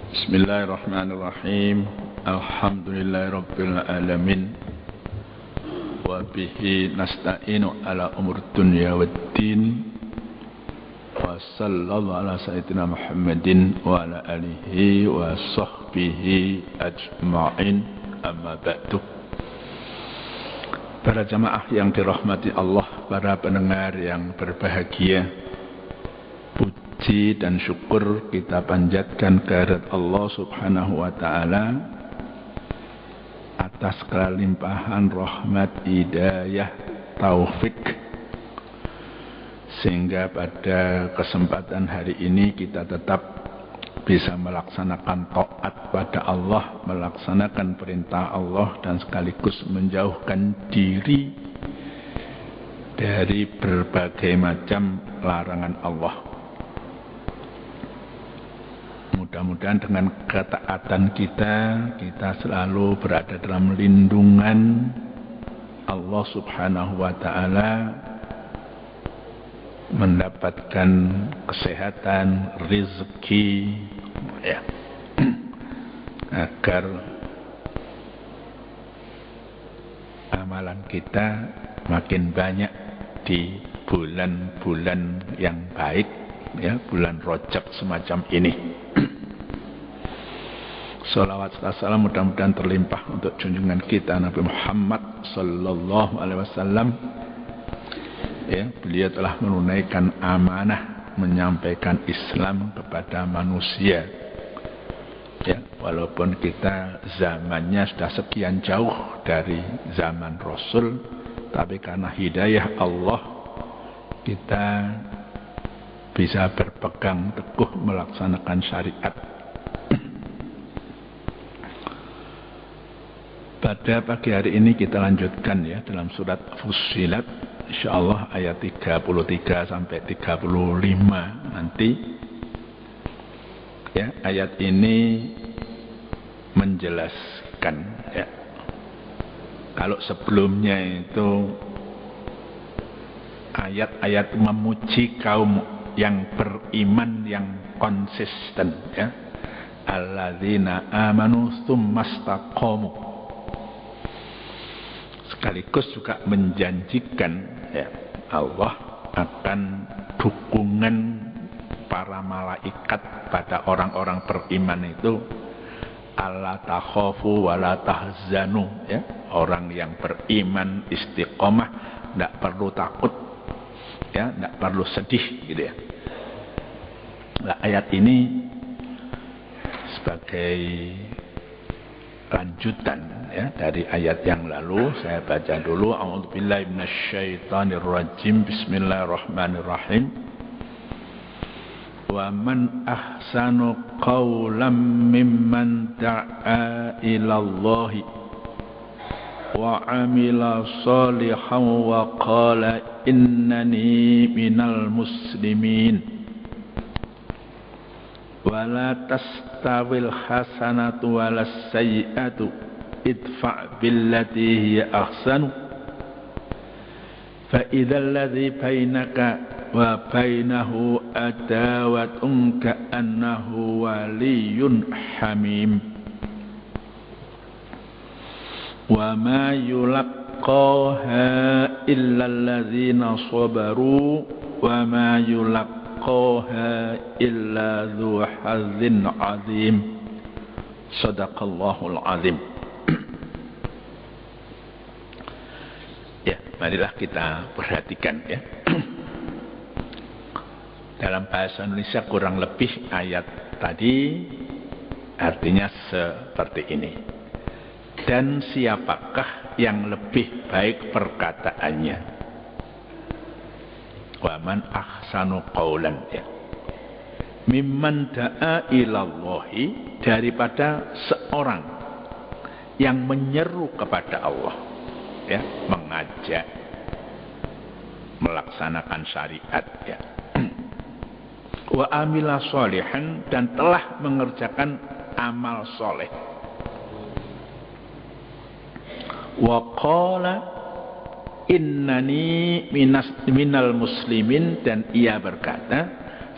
Bismillahirrahmanirrahim. Alhamdulillahirabbil alamin. Wa bihi nasta'inu ala umur dunya waddin. Wa sallallahu ala sayyidina Muhammadin wa ala alihi wa sahbihi ajma'in. Amma ba'du. Para jamaah yang dirahmati Allah, para pendengar yang berbahagia, puji dan syukur kita panjatkan kehadirat Allah Subhanahu wa ta'ala atas kelimpahan rahmat, hidayah, taufik, sehingga pada kesempatan hari ini kita tetap bisa melaksanakan taat pada Allah, melaksanakan perintah Allah, dan sekaligus menjauhkan diri dari berbagai macam larangan Allah. Mudah-mudahan dengan ketaatan kita selalu berada dalam lindungan Allah Subhanahu wa ta'ala, mendapatkan kesehatan, rezeki, ya, agar amalan kita makin banyak di bulan-bulan yang baik, ya, bulan Rajab semacam ini. Salawat serta salam mudah-mudahan terlimpah untuk junjungan kita Nabi Muhammad sallallahu alaihi wasallam. Ya, beliau telah menunaikan amanah menyampaikan Islam kepada manusia. Ya, walaupun kita zamannya sudah sekian jauh dari zaman Rasul, tapi karena hidayah Allah kita bisa berpegang teguh melaksanakan syariat. Pada pagi hari ini kita lanjutkan, ya, dalam surat Fussilat, insyaallah ayat 33 sampai 35 nanti. Ya, ayat ini menjelaskan, ya, kalau sebelumnya itu ayat-ayat memuji kaum yang beriman yang konsisten, ya, alladzina amanu tsummastaqamu, sekaligus juga menjanjikan, ya, Allah akan dukungan para malaikat pada orang-orang beriman itu. Alla takhafu wa la tahzanu, ya, orang yang beriman istiqomah tidak perlu takut, ya, tidak perlu sedih, gitu ya. Nah, ayat ini sebagai lanjutan, ya, dari ayat yang lalu. Saya baca dulu. A'udzubillahi minasyaitonirrajim. Bismillahirrahmanirrahim. Wa man ahsanu qawlan mimman da'a ilallahi wa amila salihan wa qala innani minal muslimin. Wala tastawil hasanatu walas sayyi'atu idfa' billati hiya ahsanu fa idzal ladzi bainaka wa bainahu adawatun ka'annahu waliyyun hamim. Wa ma yulaqqaha illa alladzina sabaru wa ma yulaqqaha illa dzu hazzin azim. Shadaqallahul azim. Ya, marilah kita perhatikan, ya. Dalam bahasa Indonesia kurang lebih ayat tadi artinya seperti ini. Dan siapakah yang lebih baik perkataannya? Wa man ahsanu qawlan, ya, mimman da'a ilallahi, daripada seorang yang menyeru kepada Allah, ya, mengajak melaksanakan syariat, ya, wa amila sholihan, dan telah mengerjakan amal soleh, wa qala innani minal muslimin, dan ia berkata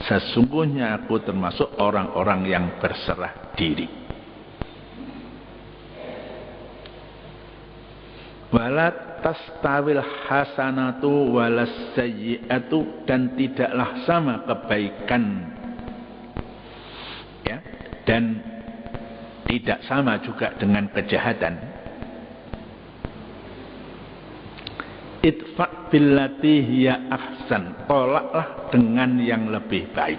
sesungguhnya aku termasuk orang-orang yang berserah diri. Wala tastawil hasanatu walas sayyi'atu, dan tidaklah sama kebaikan, ya, dan tidak sama juga dengan kejahatan. Idfa' billati hiya ahsan, tolaklah dengan yang lebih baik.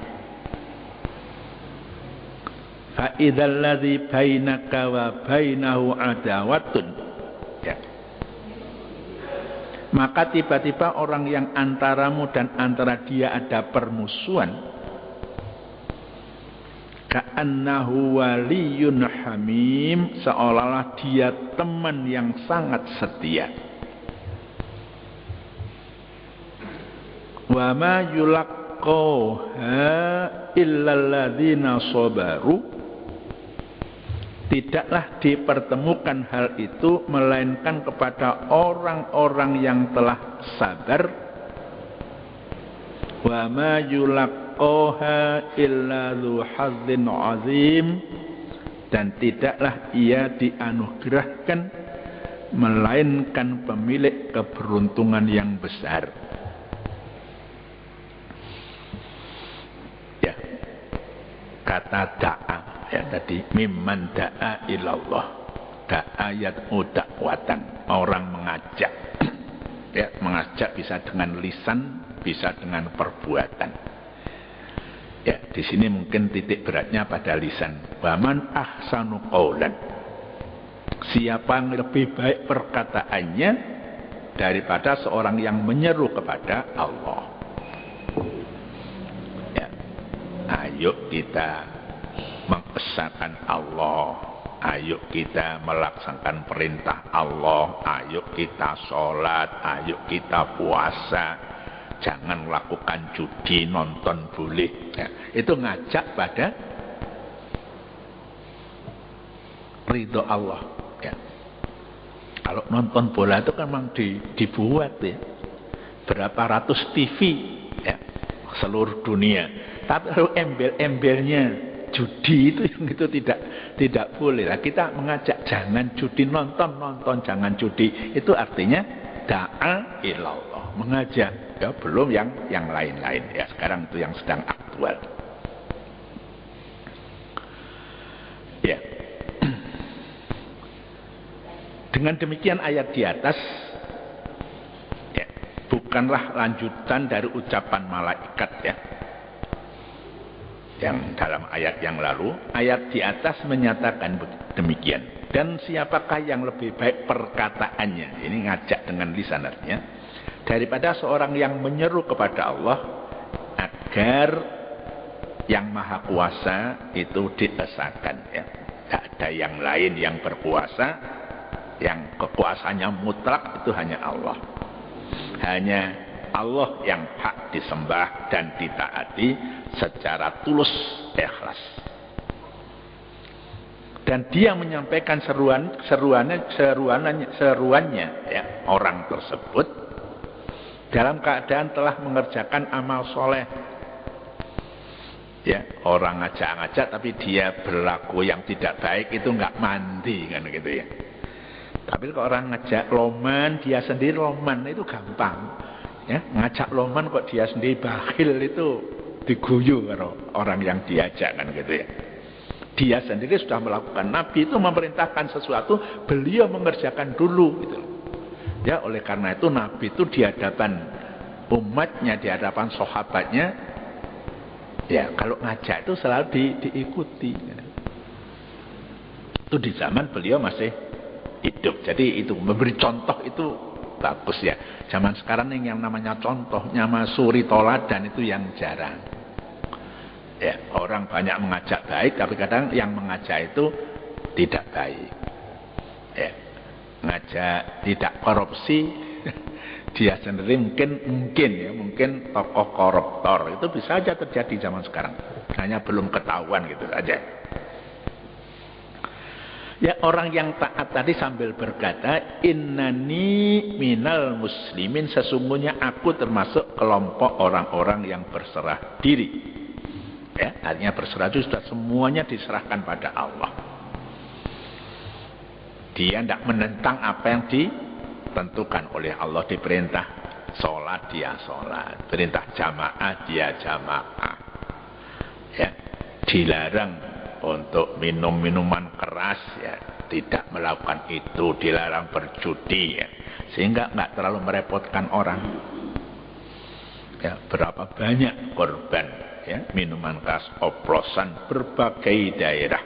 Fa idzal ladzi bainaka wa bainahu adawatun, ya. Maka tiba-tiba orang yang antaramu dan antara dia ada permusuhan, ka'annahu waliyun hamim, seolah-olah dia teman yang sangat setia. Wa ma yulaqqaha illal ladzina sabaru, tidaklah dipertemukan hal itu melainkan kepada orang-orang yang telah sabar. Wa ma yulaqqaha illa dzu hazzin azim, dan tidaklah ia dianugerahkan melainkan pemilik keberuntungan yang besar. Kata da'a, ya tadi, mimman da'a ilallah, da'a yad'u da'watan, orang mengajak. Ya, mengajak bisa dengan lisan, bisa dengan perbuatan. Ya, di sini mungkin titik beratnya pada lisan. Waman ahsanu qaulan, siapa yang lebih baik perkataannya daripada seorang yang menyeru kepada Allah. Ayo kita mengesahkan Allah, ayo kita melaksanakan perintah Allah, ayo kita sholat, ayo kita puasa, jangan melakukan judi, nonton boleh. Ya, itu ngajak pada ridho Allah. Ya. Kalau nonton bola itu kan memang dibuat, ya, berapa ratus TV, ya, seluruh dunia. Tapi kalau embel-embelnya judi itu yang itu tidak boleh. Lah kita mengajak jangan judi, nonton jangan judi. Itu artinya da'a ilallah, mengajak, ya, belum yang lain-lain. Ya, sekarang itu yang sedang aktual. Ya. Dengan demikian ayat di atas, ya, bukanlah lanjutan dari ucapan malaikat, ya, yang dalam ayat yang lalu. Ayat di atas menyatakan demikian. Dan siapakah yang lebih baik perkataannya, ini ngajak dengan lisan artinya, daripada seorang yang menyeru kepada Allah agar yang maha kuasa itu diesahkan, ya. Tidak ada yang lain yang berkuasa, yang kekuasaannya mutlak, itu hanya Allah. Hanya Allah yang hak disembah dan ditaati secara tulus ikhlas. Dan dia menyampaikan seruannya, ya, orang tersebut dalam keadaan telah mengerjakan amal soleh. Ya, orang ngajak-ngajak tapi dia berlaku yang tidak baik, itu nggak mandi kan gitu, ya. Tapi kalau orang ngajak loman, dia sendiri loman, itu gampang. Ya, ngajak loman kok dia sendiri bakhil, itu diguyu kalau orang yang diajak kan gitu, ya. Dia sendiri sudah melakukan. Nabi itu memerintahkan sesuatu, beliau mengerjakan dulu gitu. Ya, oleh karena itu Nabi itu di hadapan umatnya, di hadapan sahabatnya, ya, kalau ngajak itu selalu diikuti. Itu di zaman beliau masih hidup. Jadi itu memberi contoh itu bagus, ya. Zaman sekarang yang namanya contoh, nama suri toladan itu yang jarang. Ya, orang banyak mengajak baik, tapi kadang yang mengajak itu tidak baik. Ya, ngajak tidak korupsi, dia sendiri mungkin tokoh koruptor. Itu bisa saja terjadi zaman sekarang. Hanya belum ketahuan gitu saja. Ya, orang yang taat tadi sambil berkata, innani minal muslimin, sesungguhnya aku termasuk kelompok orang-orang yang berserah diri. Ya, artinya berserah itu sudah semuanya diserahkan pada Allah. Dia tidak menentang apa yang ditentukan oleh Allah. Diperintah sholat, dia sholat. Perintah jamaah, dia jamaah. Ya, dilarang untuk minum minuman keras, ya tidak melakukan itu. Dilarang berjudi, ya, sehingga nggak terlalu merepotkan orang. Ya, berapa banyak korban, ya, minuman keras oplosan berbagai daerah.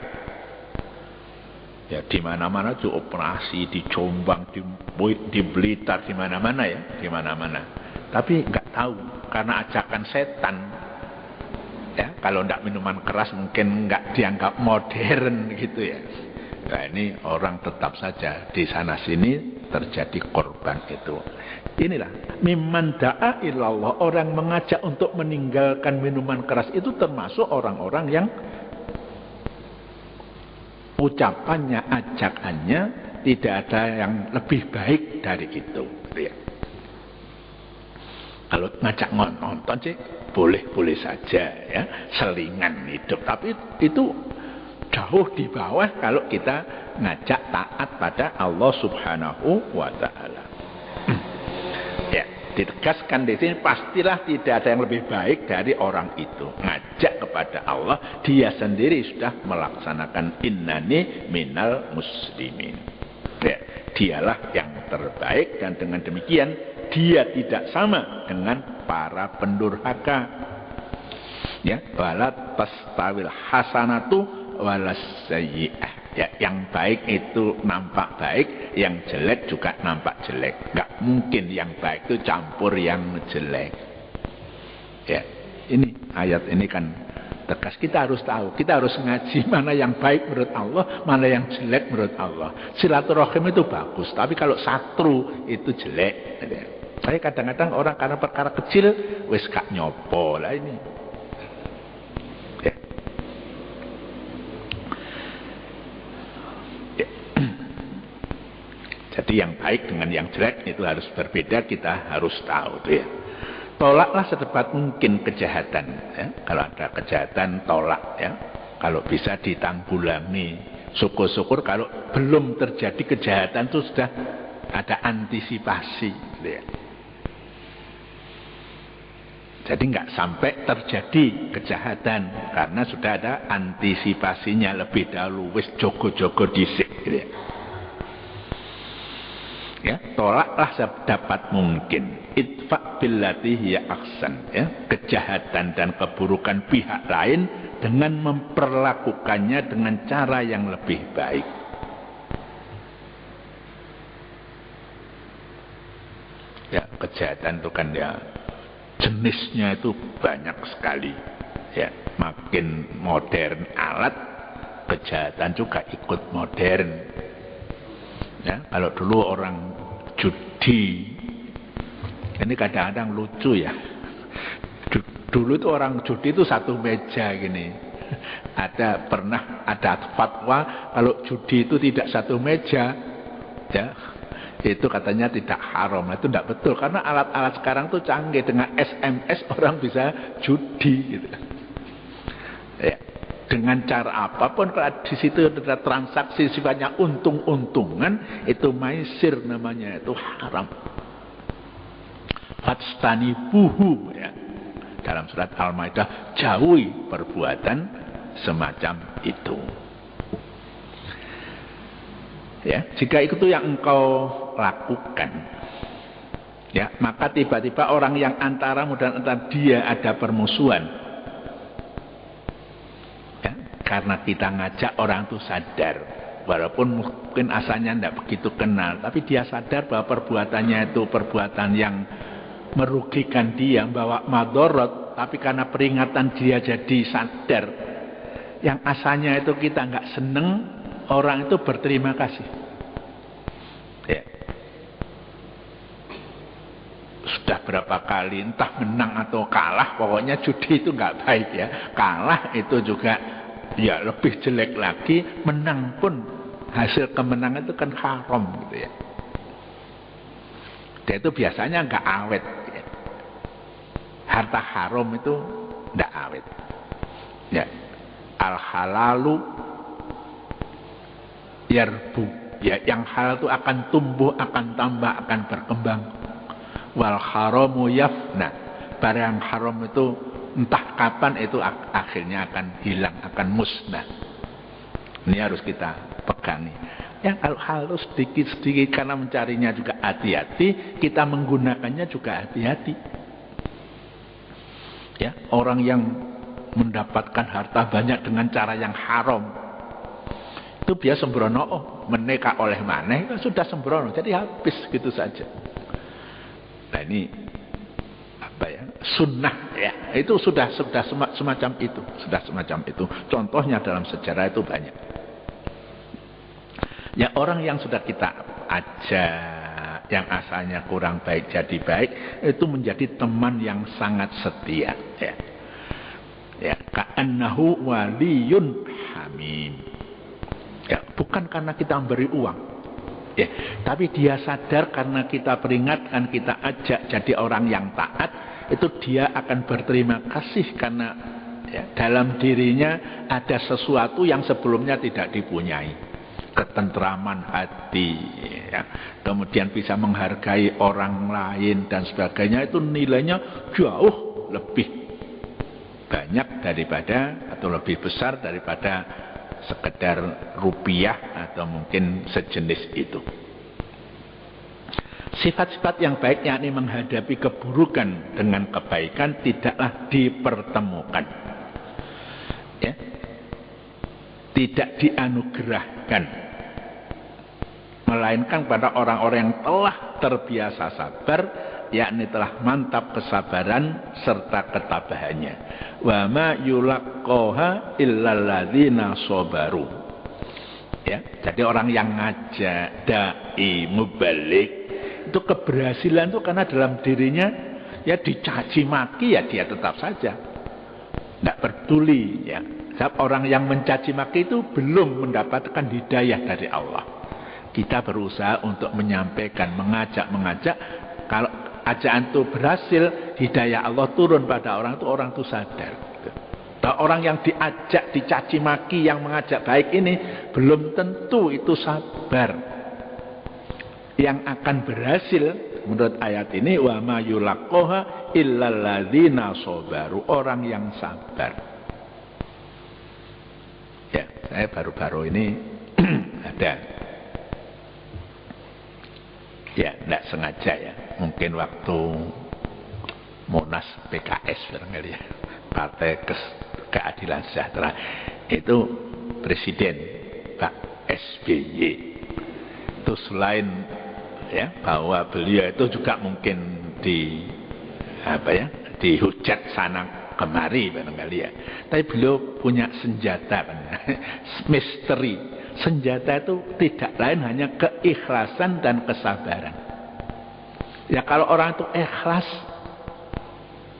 Ya, di mana-mana itu operasi, di Jombang, di Blitar, di mana-mana, ya, di mana-mana. Tapi nggak tahu karena ajakan setan. Ya, kalau nggak minuman keras mungkin nggak dianggap modern gitu ya. Nah, ini orang tetap saja di sana sini terjadi korban itu. Inilah mimman da'a ilallah, orang mengajak untuk meninggalkan minuman keras itu termasuk orang-orang yang ucapannya, ajakannya tidak ada yang lebih baik dari itu. Ya. Kalau ngajak nonton sih boleh-boleh saja, ya, selingan hidup. Tapi itu jauh di bawah kalau kita ngajak taat pada Allah Subhanahu wa Ta'ala. Ya, ditegaskan di sini pastilah tidak ada yang lebih baik dari orang itu. Ngajak kepada Allah, dia sendiri sudah melaksanakan innani minal muslimin. Ya, dialah yang terbaik dan dengan demikian dia tidak sama dengan para pendurhaka. Ya, wala tastawil hasanatu walas sayyi'ah. Ya, yang baik itu nampak baik, yang jelek juga nampak jelek. Nggak mungkin yang baik itu campur yang jelek. Ya, ini ayat ini kan tegas. Kita harus tahu, kita harus ngaji mana yang baik menurut Allah, mana yang jelek menurut Allah. Silaturahim itu bagus, tapi kalau satru itu jelek. Saya kadang-kadang orang karena perkara kecil wis gak nyopo lah ini. Ya. Ya. Jadi yang baik dengan yang jelek itu harus berbeda, kita harus tahu tuh ya. Tolaklah secepat mungkin kejahatan, ya. Kalau ada kejahatan tolak, ya. Kalau bisa ditanggulangi. Syukur-syukur kalau belum terjadi kejahatan itu sudah ada antisipasi, gitu ya. Jadi nggak sampai terjadi kejahatan karena sudah ada antisipasinya lebih dahulu, wis jogo-jogo dhisik, gitu ya. Ya, tolaklah sedapat mungkin. Idfa billati hiya ahsan, ya, kejahatan dan keburukan pihak lain dengan memperlakukannya dengan cara yang lebih baik. Ya, kejahatan itu kan ya jenisnya itu banyak sekali. Ya, makin modern alat, kejahatan juga ikut modern. Ya, kalau dulu orang judi, ini kadang-kadang lucu ya. Dulu itu orang judi itu satu meja gini. Pernah ada fatwa kalau judi itu tidak satu meja, ya, itu katanya tidak haram. Itu tidak betul karena alat-alat sekarang tuh canggih, dengan SMS orang bisa judi gitu. Ya, dengan cara apapun kalau di situ ada transaksi sifatnya untung-untungan, itu maisir namanya, itu haram. Fastanibuhu, ya. Dalam surat Al-Maidah, jauhi perbuatan semacam itu. Ya, jika itu yang engkau lakukan, ya, maka tiba-tiba orang yang antaramu dan antara dia ada permusuhan, ya, karena kita ngajak orang itu sadar, walaupun mungkin asalnya tidak begitu kenal, tapi dia sadar bahwa perbuatannya itu perbuatan yang merugikan dia, membawa madorot, tapi karena peringatan dia jadi sadar. Yang asalnya itu kita nggak seneng, orang itu berterima kasih. Ya. Sudah berapa kali, entah menang atau kalah, pokoknya judi itu nggak baik ya. Kalah itu juga ya lebih jelek lagi, menang pun hasil kemenangan itu kan haram gitu ya. Dan itu biasanya nggak awet. Ya. Harta haram itu nggak awet. Ya. Al halalu yarbu. Ya, yang halal itu akan tumbuh, akan tambah, akan berkembang. Wal haramu yafna. Barang haram itu entah kapan itu akhirnya akan hilang, akan musnah. Ini harus kita pegangi. Yang halus sedikit-sedikit karena mencarinya juga hati-hati, kita menggunakannya juga hati-hati. Ya, orang yang mendapatkan harta banyak dengan cara yang haram, itu dia sembrono, menikah oleh maneh sudah sembrono, jadi habis gitu saja. Nah ini apa ya? Sunnah ya, itu sudah semacam itu, sudah semacam itu. Contohnya dalam sejarah itu banyak. Ya orang yang sudah kita ajak, yang asalnya kurang baik jadi baik, itu menjadi teman yang sangat setia. Ya, ya ka'annahu waliyun hamim. Ya, bukan karena kita memberi uang, ya, tapi dia sadar karena kita peringatkan, kita ajak jadi orang yang taat, itu dia akan berterima kasih karena ya, dalam dirinya ada sesuatu yang sebelumnya tidak dipunyai. Ketentraman hati, ya. Kemudian bisa menghargai orang lain dan sebagainya, itu nilainya jauh lebih banyak daripada atau lebih besar daripada sekedar rupiah atau mungkin sejenis itu. Sifat-sifat yang baik yakni menghadapi keburukan dengan kebaikan tidaklah dipertemukan, ya. Tidak dianugerahkan, melainkan pada orang-orang yang telah terbiasa sabar, yakni telah mantap kesabaran serta ketabahannya. Wa ma yulaqqaha illal ladzina sabaru. Ya, jadi orang yang ngajak, dai, mubaligh, itu keberhasilan itu karena dalam dirinya ya dicaci maki ya dia tetap saja tidak peduli, ya. Sebab orang yang mencaci maki itu belum mendapatkan hidayah dari Allah. Kita berusaha untuk menyampaikan, mengajak. Kalau ajakan itu berhasil, hidayah Allah turun pada orang itu sadar. Nah, orang yang diajak, dicaci maki, yang mengajak baik ini belum tentu itu sabar. Yang akan berhasil menurut ayat ini, wa ma yulaqqaha illal ladzina sabaru, orang yang sabar. Ya, saya baru-baru ini ada. Ya, tidak sengaja ya. Mungkin waktu Munas PKS barangkali ya, Partai Keadilan Sejahtera, itu Presiden Pak SBY itu selain ya bahwa beliau itu juga mungkin dihujat sana kemari barangkali ya, tapi beliau punya senjata misteri. Senjata itu tidak lain hanya keikhlasan dan kesabaran. Ya kalau orang itu ikhlas,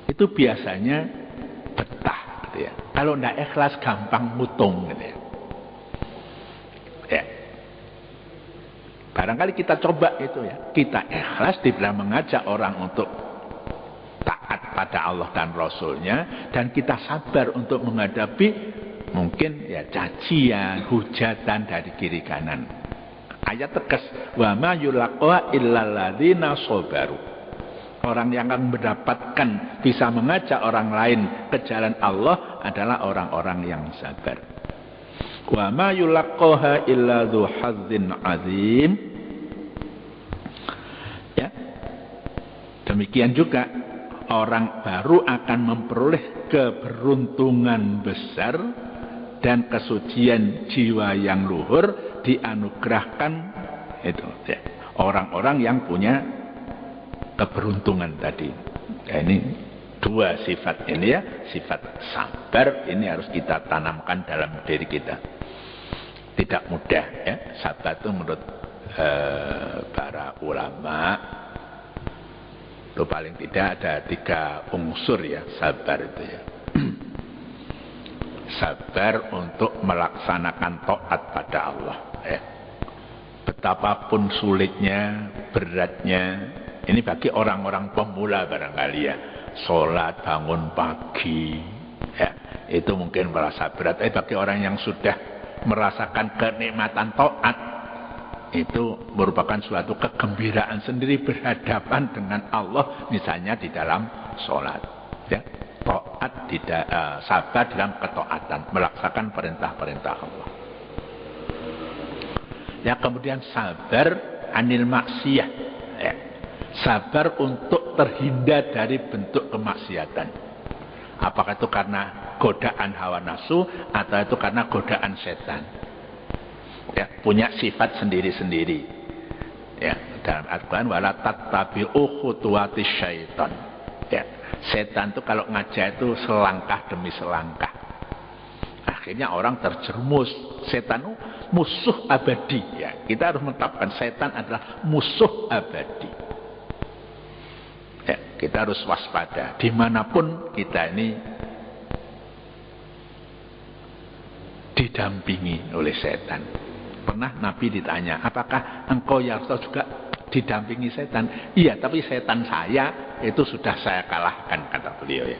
itu biasanya betah gitu ya. Kalau tidak ikhlas gampang mutung gitu ya. Ya. Barangkali kita coba itu ya. Kita ikhlas di dalam mengajak orang untuk taat pada Allah dan Rasulnya, dan kita sabar untuk menghadapi mungkin ya cacian, hujatan dari kiri kanan. Ayat tegas, wa ma yulaqqaha illal ladzina sabaru. Orang yang akan mendapatkan bisa mengajak orang lain ke jalan Allah adalah orang-orang yang sabar. Wa ma yulaqqaha illa dzu hazzin azim. Ya. Demikian juga orang baru akan memperoleh keberuntungan besar dan kesucian jiwa yang luhur, dianugerahkan itu ya, orang-orang yang punya keberuntungan tadi. Ya, ini dua sifat ini ya, sifat sabar ini harus kita tanamkan dalam diri kita. Tidak mudah ya, sabar itu menurut para ulama itu paling tidak ada 3 unsur ya sabar itu ya. Sabar untuk melaksanakan taat pada Allah ya. Betapapun sulitnya, beratnya, ini bagi orang-orang pemula barangkali ya, sholat bangun pagi ya, itu mungkin merasa berat. Bagi orang yang sudah merasakan kenikmatan taat, itu merupakan suatu kegembiraan sendiri berhadapan dengan Allah, misalnya di dalam sholat, ya, taat sabar dalam ketaatan, melaksanakan perintah-perintah Allah. Ya, kemudian sabar anil maksiyah, ya, sabar untuk terhindar dari bentuk kemaksiatan. Apakah itu karena godaan hawa nafsu atau itu karena godaan setan? Ya, punya sifat sendiri-sendiri. Ya, dalam Al-Quran wala tattabi'u khutuwatis syaitan. Ya, setan itu kalau ngajak itu selangkah demi selangkah. Akhirnya orang terjerumus. Setan itu musuh abadi. Ya, kita harus menetapkan setan adalah musuh abadi. Ya, kita harus waspada dimanapun kita ini didampingi oleh setan. Pernah Nabi ditanya, apakah engkau ya Rasul juga didampingi setan? Iya, tapi setan saya itu sudah saya kalahkan, kata beliau, ya.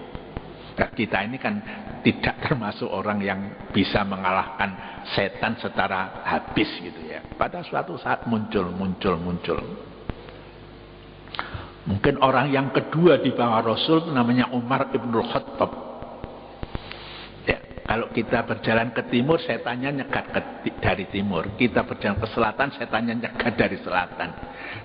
Nah, kita ini kan tidak termasuk orang yang bisa mengalahkan setan secara habis gitu ya. Pada suatu saat muncul. Mungkin orang yang kedua di bawah Rasul namanya Umar ibnul Khattab. Ya, kalau kita berjalan ke timur, setannya nyegat dari timur. Kita berjalan ke selatan, setannya nyegat dari selatan.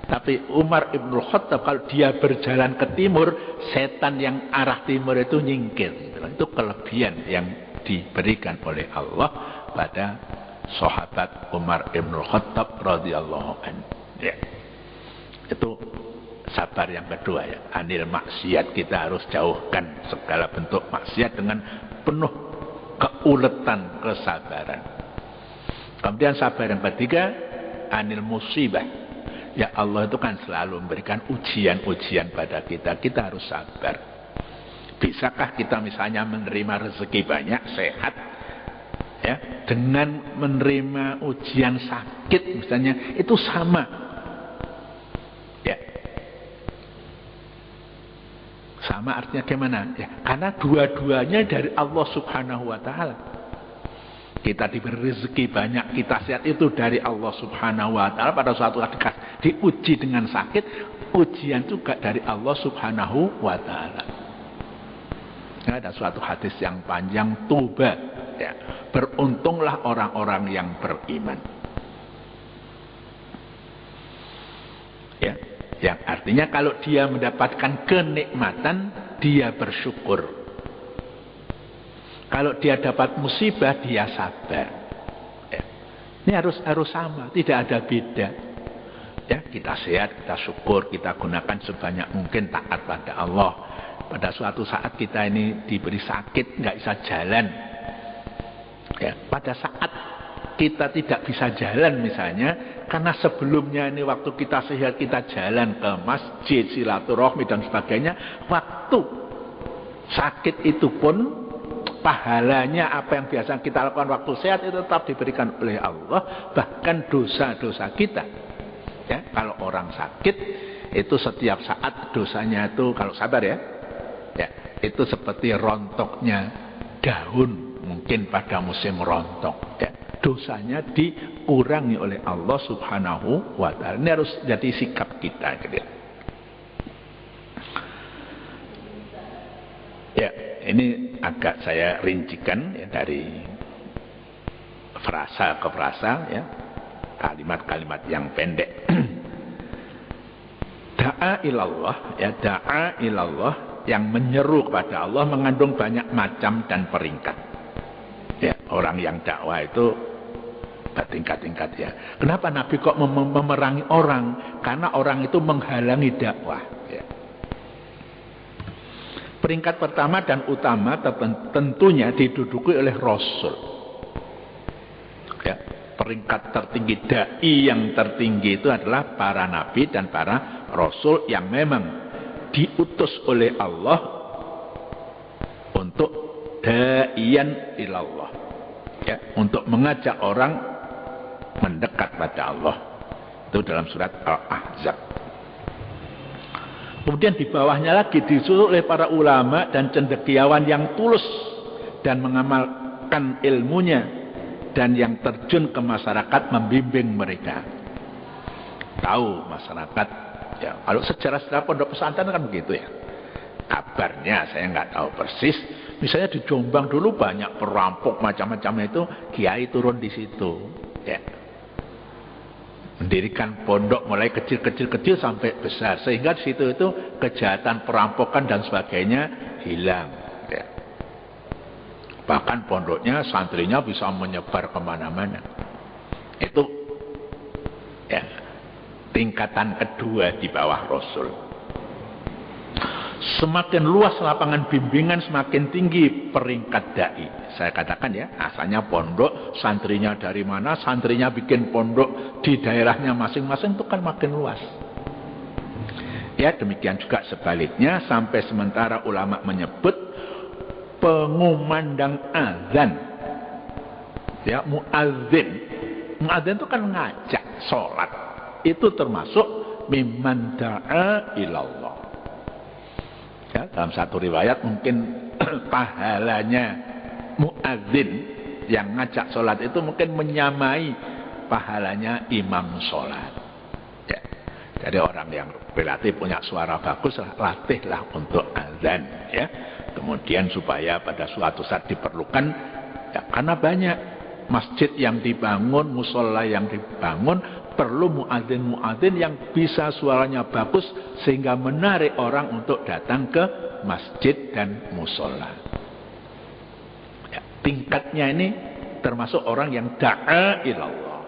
Tapi Umar ibnul Khattab kalau dia berjalan ke timur, setan yang arah timur itu nyingkir. Itu kelebihan yang diberikan oleh Allah pada sahabat Umar ibnul Khattab radhiyallahu anhu. Ya. Itu sabar yang kedua, ya, anil maksiat. Kita harus jauhkan segala bentuk maksiat dengan penuh keuletan kesabaran. Kemudian sabar yang ketiga, anil musibah. Ya, Allah itu kan selalu memberikan ujian-ujian pada kita. Kita harus sabar. Bisakah kita misalnya menerima rezeki banyak, sehat, ya, dengan menerima ujian sakit misalnya, itu sama. Sama artinya gimana? Ya, karena dua-duanya dari Allah Subhanahu wa Ta'ala. Kita diberi rezeki banyak, kita sehat, itu dari Allah Subhanahu wa Ta'ala. Pada suatu saat diuji dengan sakit, ujian juga dari Allah Subhanahu wa Ta'ala. Ada suatu hadis yang panjang, tuba, ya, beruntunglah orang-orang yang beriman. Ya. Yang artinya kalau dia mendapatkan kenikmatan, dia bersyukur. Kalau dia dapat musibah, dia sabar. Ya. Ini harus sama, tidak ada beda. Ya, kita sehat, kita syukur, kita gunakan sebanyak mungkin taat pada Allah. Pada suatu saat kita ini diberi sakit, nggak bisa jalan. Ya, pada saat kita tidak bisa jalan misalnya, karena sebelumnya ini waktu kita sehat kita jalan ke masjid, silaturahmi dan sebagainya, waktu sakit itu pun pahalanya apa yang biasa kita lakukan waktu sehat itu tetap diberikan oleh Allah. Bahkan dosa-dosa kita, ya, kalau orang sakit itu setiap saat dosanya itu kalau sabar ya, itu seperti rontoknya daun mungkin pada musim rontok, ya. Dosanya dikurangi oleh Allah Subhanahu wa Ta'ala. Ini harus jadi sikap kita, gitu. Ya, ini agak saya rincikan, ya, dari frasa ke frasa, ya, kalimat-kalimat yang pendek. Da'a ilallah, ya, da'a ilallah yang menyeru kepada Allah mengandung banyak macam dan peringkat. Ya, orang yang dakwah itu bertingkat-tingkat, ya. Kenapa Nabi kok memerangi orang? Karena orang itu menghalangi dakwah, ya. Peringkat pertama dan utama tentunya diduduki oleh Rasul, ya. Peringkat tertinggi, dai yang tertinggi itu adalah para nabi dan para rasul yang memang diutus oleh Allah untuk da'iyan ilallah, ya, untuk mengajak orang mendekat pada Allah. Itu dalam surat Al-Ahzab. Kemudian di bawahnya lagi disuruh oleh para ulama dan cendekiawan yang tulus dan mengamalkan ilmunya, dan yang terjun ke masyarakat membimbing mereka. Tahu masyarakat ya, kalau sejarah-sejarah pondok pesantren kan begitu ya. Kabarnya saya nggak tahu persis. Misalnya di Jombang dulu banyak perampok macam-macam, itu kiai turun di situ ya. Mendirikan pondok mulai kecil sampai besar, sehingga di situ itu kejahatan perampokan dan sebagainya hilang ya. Bahkan pondoknya, santrinya bisa menyebar kemana-mana. Itu ya, tingkatan kedua di bawah Rasul. Semakin luas lapangan bimbingan, semakin tinggi peringkat dai. Saya katakan ya, asalnya pondok, santrinya dari mana, santrinya bikin pondok di daerahnya masing-masing, itu kan makin luas. Ya, demikian juga sebaliknya, sampai sementara ulama menyebut pengumandang azan, ya, muadzin. Muadzin itu kan ngajak sholat. Itu termasuk mimman da'a ilallah. Ya, dalam satu riwayat mungkin pahalanya muadzin yang ngajak sholat itu mungkin menyamai pahalanya imam sholat. Ya, jadi orang yang relatif punya suara bagus, latihlah untuk azan. Ya, kemudian supaya pada suatu saat diperlukan, ya, karena banyak masjid yang dibangun, musola yang dibangun, perlu muadzin-muadzin yang bisa suaranya bagus sehingga menarik orang untuk datang ke masjid dan musola. Ya, tingkatnya ini termasuk orang yang da'a ilallah.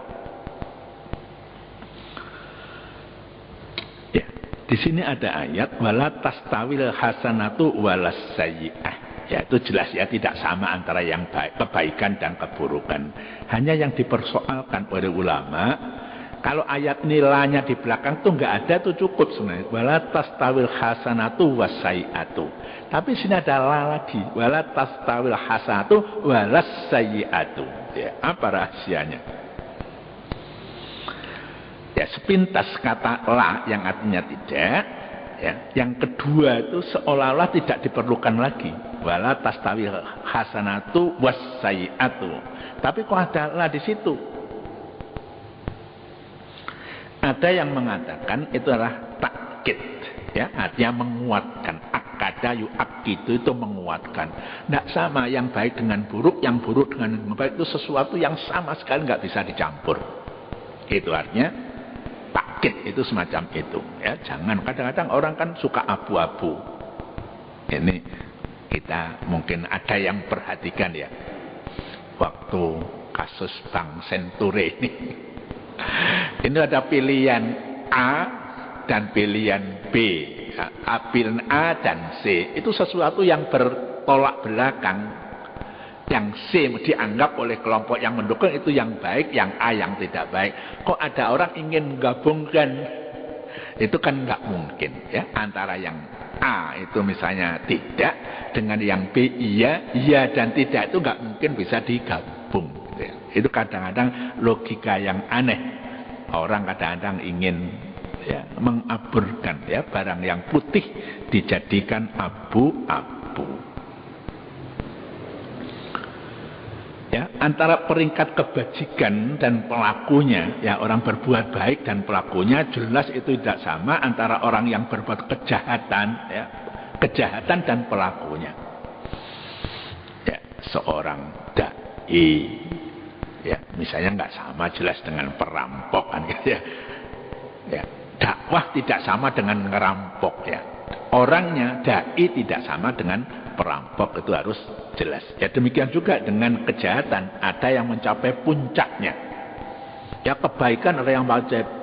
Ya, di sini ada ayat wala tastawil hasanatu walas sayyi'ah. Ya, itu jelas ya, tidak sama antara yang baik, kebaikan dan keburukan. Hanya yang dipersoalkan oleh ulama, kalau ayat nilainya di belakang tuh nggak ada, tuh cukup sebenarnya. Wala tastawil hasanatu wasai'atu. Tapi sini ada la lagi. Wala tastawil hasanatu walas sayyi'atu. Ya, apa rahasianya? Ya, sepintas kata la yang artinya tidak. Ya, yang kedua itu seolah-olah tidak diperlukan lagi. Wala tastawil hasanatu wasai'atu. Tapi kok ada la di situ? Ada yang mengatakan itu adalah takkid, ya, artinya menguatkan. Akada yu'akkidu itu menguatkan. Tidak sama yang baik dengan buruk, yang buruk dengan yang baik, itu sesuatu yang sama sekali nggak bisa dicampur. Itu artinya takkid itu semacam itu. Ya, jangan, kadang-kadang orang kan suka abu-abu. Ini kita mungkin ada yang perhatikan ya, waktu kasus Bank Senturi ini. Ini ada pilihan A dan pilihan B. Pilihan A dan C itu sesuatu yang bertolak belakang. Yang C dianggap oleh kelompok yang mendukung itu yang baik, yang A yang tidak baik. Kok ada orang ingin menggabungkan? Itu kan nggak mungkin ya. Antara yang A itu misalnya tidak dengan yang B iya, iya dan tidak, itu nggak mungkin bisa digabung. Ya. Itu kadang-kadang logika yang aneh. Orang kadang-kadang ingin ya, mengaburkan ya, barang yang putih dijadikan abu-abu. Ya, antara peringkat kebajikan dan pelakunya, ya, orang berbuat baik dan pelakunya jelas itu tidak sama antara orang yang berbuat kejahatan, ya, kejahatan dan pelakunya. Ya, seorang dai, ya, misalnya nggak sama jelas dengan perampok kan, ya. Ya, dakwah tidak sama dengan ngerampok ya. Orangnya dai tidak sama dengan perampok, itu harus jelas. Ya, demikian juga dengan kejahatan, ada yang mencapai puncaknya. Ya, kebaikan ada yang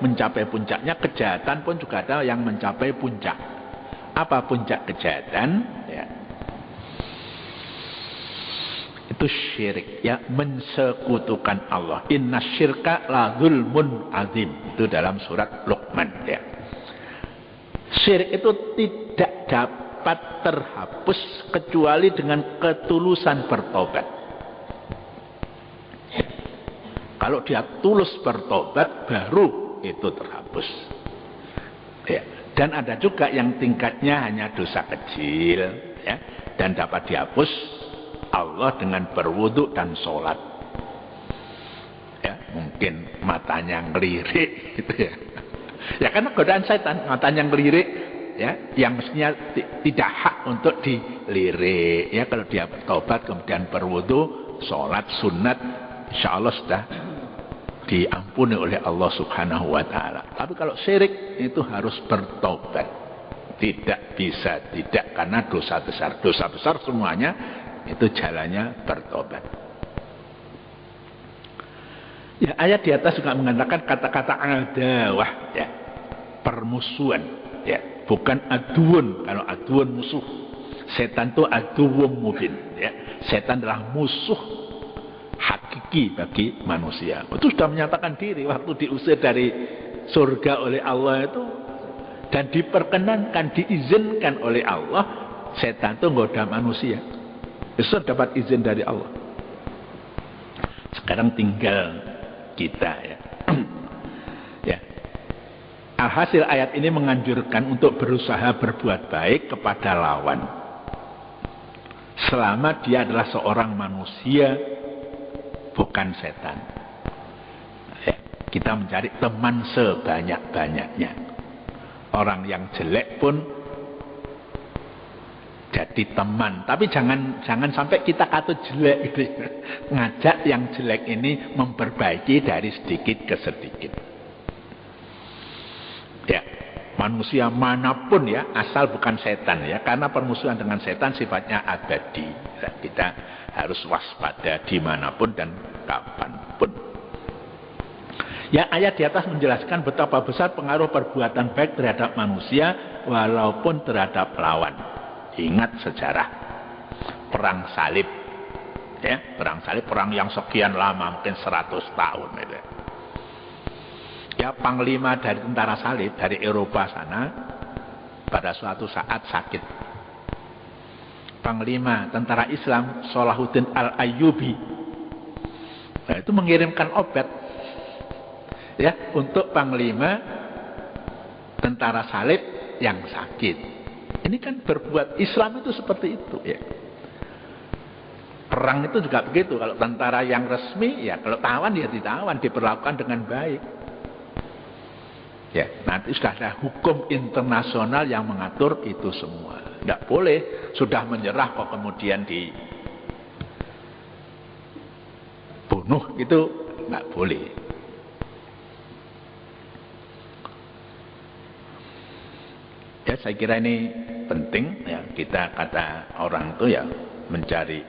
mencapai puncaknya, kejahatan pun juga ada yang mencapai puncak. Apa puncak kejahatan? Ya, itu syirik, ya, mensekutukan Allah. Inna syirka la zulmun azim. Itu dalam surat Luqman ya. Syirik itu tidak dapat terhapus kecuali dengan ketulusan bertobat. Ya. Kalau dia tulus bertobat baru itu terhapus. Ya. Dan ada juga yang tingkatnya hanya dosa kecil ya, dan dapat dihapus Allah dengan berwudu dan sholat. Ya, mungkin matanya ngelirik gitu ya. Ya karena godaan setan, matanya ngelirik ya, yang mestinya tidak hak untuk dilirik. Ya kalau dia bertobat kemudian berwudu, sholat sunat, insya Allah sudah diampuni oleh Allah Subhanahu wa taala. Tapi kalau syirik itu harus bertobat. Tidak bisa tidak, karena dosa besar. Dosa besar semuanya itu jalannya bertobat. Ya, ayat di atas juga mengatakan kata-kata adawah ya, permusuhan ya, bukan aduun. Kalau aduun musuh. Setan itu aduwwum mubin ya. Setan adalah musuh hakiki bagi manusia. Itu sudah menyatakan diri waktu diusir dari surga oleh Allah itu, dan diperkenankan, diizinkan oleh Allah, setan itu menggoda manusia. Itu dapat izin dari Allah. Sekarang tinggal kita ya. Ya. Alhasil ayat ini menganjurkan untuk berusaha berbuat baik kepada lawan. Selama dia adalah seorang manusia, bukan setan. Ya, kita mencari teman sebanyak-banyaknya. Orang yang jelek pun jadi teman, tapi jangan sampai kita katut jelek gitu. Ngajak yang jelek ini memperbaiki dari sedikit ke sedikit. Ya, manusia manapun ya, asal bukan setan ya, karena permusuhan dengan setan sifatnya abadi. Ya, kita harus waspada dimanapun dan kapanpun. Ya, ayat di atas menjelaskan betapa besar pengaruh perbuatan baik terhadap manusia walaupun terhadap lawan. Ingat sejarah perang salib ya, perang salib, perang yang sekian lama, mungkin 100 tahun gitu. Ya, panglima dari tentara salib dari Eropa sana pada suatu saat sakit. Panglima tentara Islam Salahuddin Al-Ayyubi nah, itu mengirimkan obat ya untuk panglima tentara salib yang sakit. Ini kan berbuat, Islam itu seperti itu ya. Perang itu juga begitu. Kalau tentara yang resmi ya, kalau tawan ya ditawan, diperlakukan dengan baik. Ya, nanti sudah ada hukum internasional yang mengatur itu semua. Tidak boleh sudah menyerah kok kemudian dibunuh, itu tidak boleh. Ya, saya kira ini penting ya, kita kata orang itu ya mencari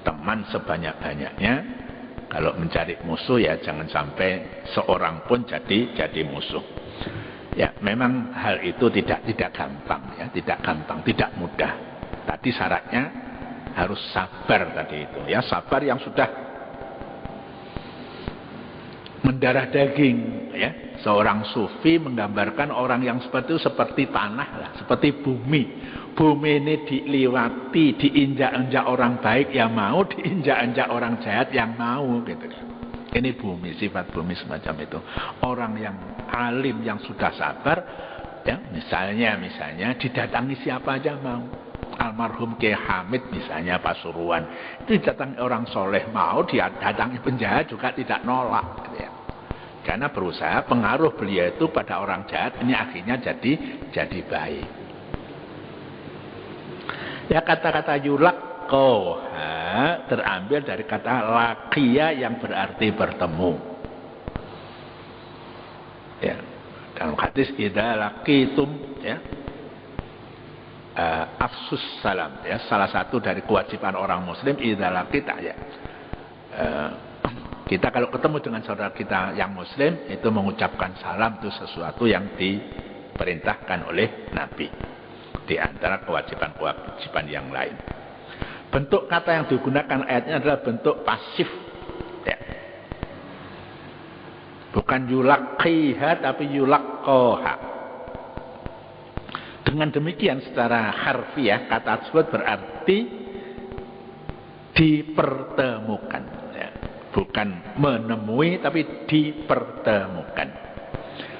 teman sebanyak-banyaknya. Kalau mencari musuh ya jangan sampai seorang pun jadi musuh. Ya, memang hal itu tidak gampang ya, tidak gampang, tidak mudah. Tadi syaratnya harus sabar tadi itu ya, sabar yang sudah mendarah daging ya. Seorang sufi menggambarkan orang yang seperti itu seperti tanah lah, seperti bumi. Bumi ini diliwati, diinjak-injak orang baik yang mau, diinjak-injak orang jahat yang mau gitu. Ini bumi, sifat bumi semacam itu. Orang yang alim yang sudah sabar ya, misalnya didatangi siapa aja mau. Almarhum Kiai Hamid misalnya Pasuruan, itu didatangi orang soleh mau, dia datangi penjahat juga tidak nolak gitu ya. Karena berusaha pengaruh beliau itu pada orang jahat ini akhirnya jadi baik. Ya, kata-kata yulaqqa terambil dari kata laqiya yang berarti bertemu. Ya, dalam hadis idza laqitum ya, afsus salam ya, salah satu dari kewajiban orang muslim idza laqita ya. Kita kalau ketemu dengan saudara kita yang muslim itu mengucapkan salam, itu sesuatu yang diperintahkan oleh Nabi di antara kewajiban-kewajiban yang lain. Bentuk kata yang digunakan ayatnya adalah bentuk pasif ya. Bukan yulaqqiha tapi yulaqqaha. Dengan demikian secara harfiah kata tersebut berarti dipertemukan. Bukan menemui tapi dipertemukan.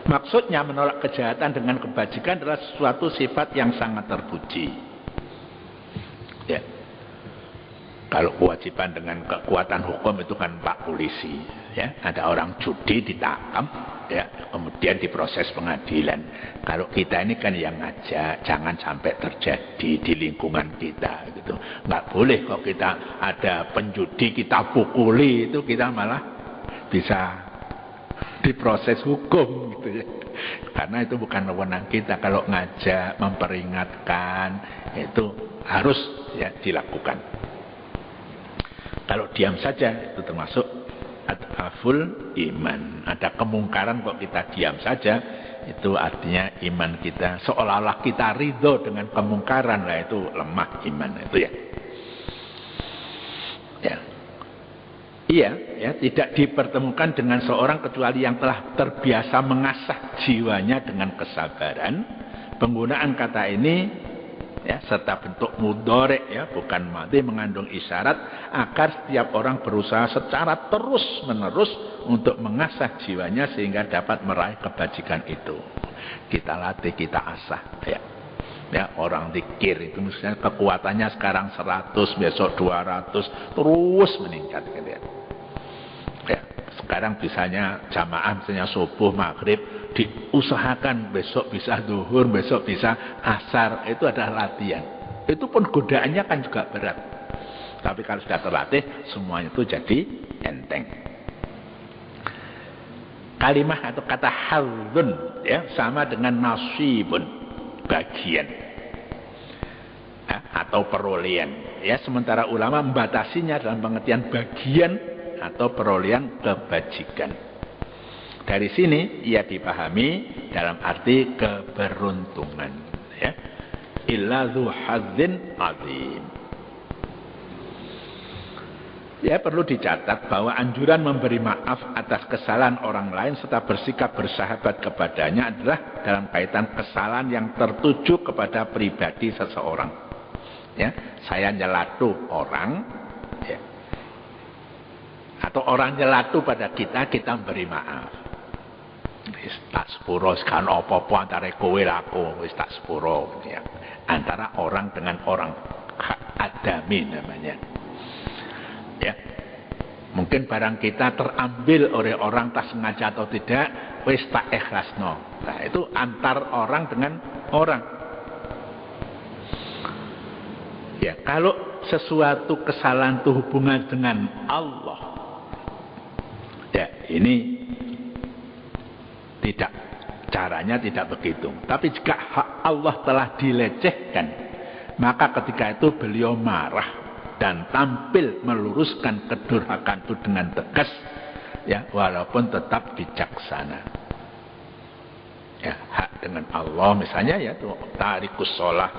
Maksudnya menolak kejahatan dengan kebajikan adalah suatu sifat yang sangat terpuji. Ya. Kalau kewajiban dengan kekuatan hukum itu kan Pak Polisi, ya. Ada orang judi ditangkap, ya, kemudian diproses pengadilan. Kalau kita ini kan yang ngajak, jangan sampai terjadi di lingkungan kita, gitu. Nggak boleh kok kita ada penjudi kita pukuli, itu kita malah bisa diproses hukum, gitu ya. Karena itu bukan wewenang kita. Kalau ngajak, memperingatkan, itu harus ya dilakukan. Kalau diam saja itu termasuk adhaful iman. Ada kemungkaran kok kita diam saja, itu artinya iman kita seolah-olah kita ridho dengan kemungkaran, lah itu lemah iman itu ya. Ya. Iya, ya, tidak dipertemukan dengan seorang kecuali yang telah terbiasa mengasah jiwanya dengan kesabaran. Penggunaan kata ini ya, serta bentuk mudhari ya, bukan madhi, mengandung isyarat agar setiap orang berusaha secara terus-menerus untuk mengasah jiwanya sehingga dapat meraih kebajikan itu. Kita latih, kita asah ya. Ya, orang zikir itu misalnya kekuatannya sekarang 100, besok 200, terus meningkat gitu ya. Ya, sekarang bisanya jamaah misalnya subuh, maghrib, diusahakan besok bisa zuhur, besok bisa asar, itu adalah latihan. Itu pun godaannya kan juga berat. Tapi kalau sudah terlatih, semuanya itu jadi enteng. Kalimah atau kata hadzun ya, sama dengan nasibun, bagian ya, atau perolehan. Ya, sementara ulama membatasinya dalam pengertian bagian atau perolehan kebajikan. Dari sini ia dipahami dalam arti keberuntungan ya. Illa dzu hadzin azim. Ya, perlu dicatat bahwa anjuran memberi maaf atas kesalahan orang lain serta bersikap bersahabat kepadanya adalah dalam kaitan kesalahan yang tertuju kepada pribadi seseorang. Ya, saya nyelatu orang ya, atau orang nyelatu pada kita, kita beri maaf. Wis tak sepuro kan apa-apa antara kowe laku, wis tak sepuro ya. Antara orang dengan orang, hak adami namanya. Ya. Mungkin barang kita terambil oleh orang tak sengaja atau tidak, wis tak ikhlasno. Nah, itu antar orang dengan orang. Ya, kalau sesuatu kesalahan itu hubungan dengan Allah, ya ini tidak, caranya tidak begitu. Tapi jika hak Allah telah dilecehkan, maka ketika itu beliau marah dan tampil meluruskan kedurhakaan itu dengan tegas, ya, walaupun tetap bijaksana. Ya, hak dengan Allah misalnya ya itu tarikus sholat.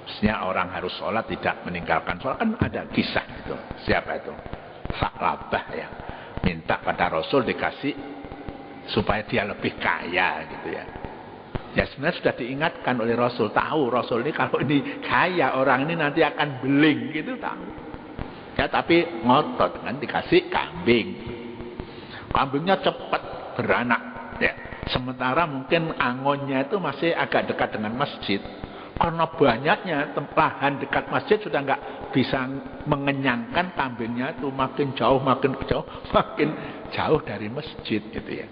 Maksudnya orang harus sholat tidak meninggalkan sholat, kan ada kisah itu. Siapa itu? Sa'labah ya, minta pada Rasul dikasih supaya dia lebih kaya gitu ya. Ya sebenarnya sudah diingatkan oleh Rasul, tahu Rasul ini kalau ini kaya, orang ini nanti akan beling gitu, tahu. Ya tapi ngotot kan, dikasih kambing. Kambingnya cepat beranak ya. Sementara mungkin angonnya itu masih agak dekat dengan masjid. Karena banyaknya lahan dekat masjid sudah nggak bisa mengenyangkan kambingnya itu, makin jauh makin jauh dari masjid gitu ya.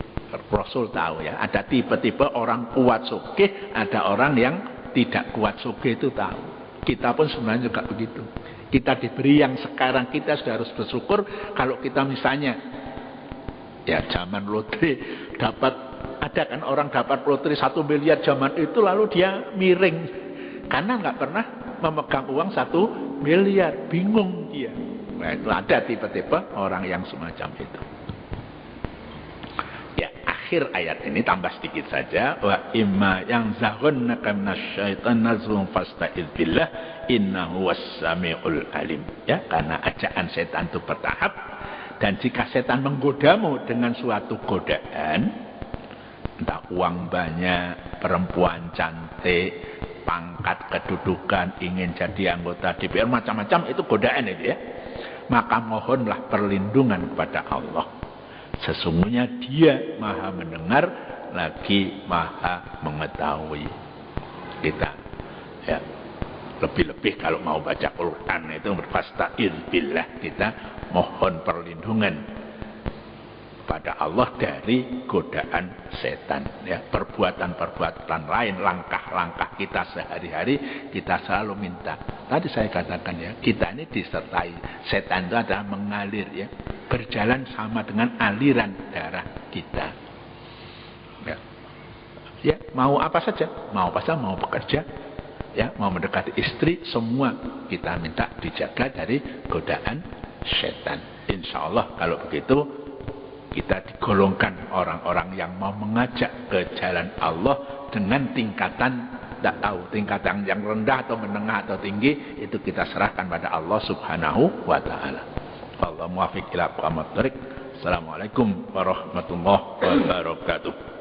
Rasul tahu ya, ada tipe-tipe orang kuat sugih, ada orang yang tidak kuat sugih, itu tahu. Kita pun sebenarnya juga begitu. Kita diberi yang sekarang, kita sudah harus bersyukur. Kalau kita misalnya ya zaman lotre dapat, ada kan orang dapat lotre 1 miliar zaman itu, lalu dia miring karena nggak pernah memegang uang 1 miliar, bingung dia. Nah, itu ada tipe-tipe orang yang semacam itu. Akhir ayat ini tambah sedikit saja, wa imma yang zaghannaka minasyaitan nazghun fasta'idz billah innahu was-sami'ul alim. Ya, karena ajakan setan itu bertahap, dan jika setan menggodamu dengan suatu godaan, entah uang banyak, perempuan cantik, pangkat kedudukan, ingin jadi anggota DPR, macam-macam, itu godaan itu ya. Maka mohonlah perlindungan kepada Allah. Sesungguhnya dia maha mendengar lagi maha mengetahui. Kita ya, Lebih-lebih kalau mau baca Quran itu fasta'idz billah, kita mohon perlindungan pada Allah dari godaan setan. Ya, perbuatan-perbuatan lain, langkah-langkah kita sehari-hari kita selalu minta. Tadi saya katakan ya, kita ini disertai setan itu adalah mengalir ya, berjalan sama dengan aliran darah kita. Ya, ya mau apa saja, mau bekerja, ya mau mendekati istri, semua kita minta dijaga dari godaan setan. Insya Allah kalau begitu kita digolongkan orang-orang yang mau mengajak ke jalan Allah dengan tingkatan, tidak tahu tingkatan yang rendah atau menengah atau tinggi, itu kita serahkan pada Allah Subhanahu wa taala. Allah muwaffiq ila aqwamit thoriq. Assalamualaikum warahmatullahi wabarakatuh.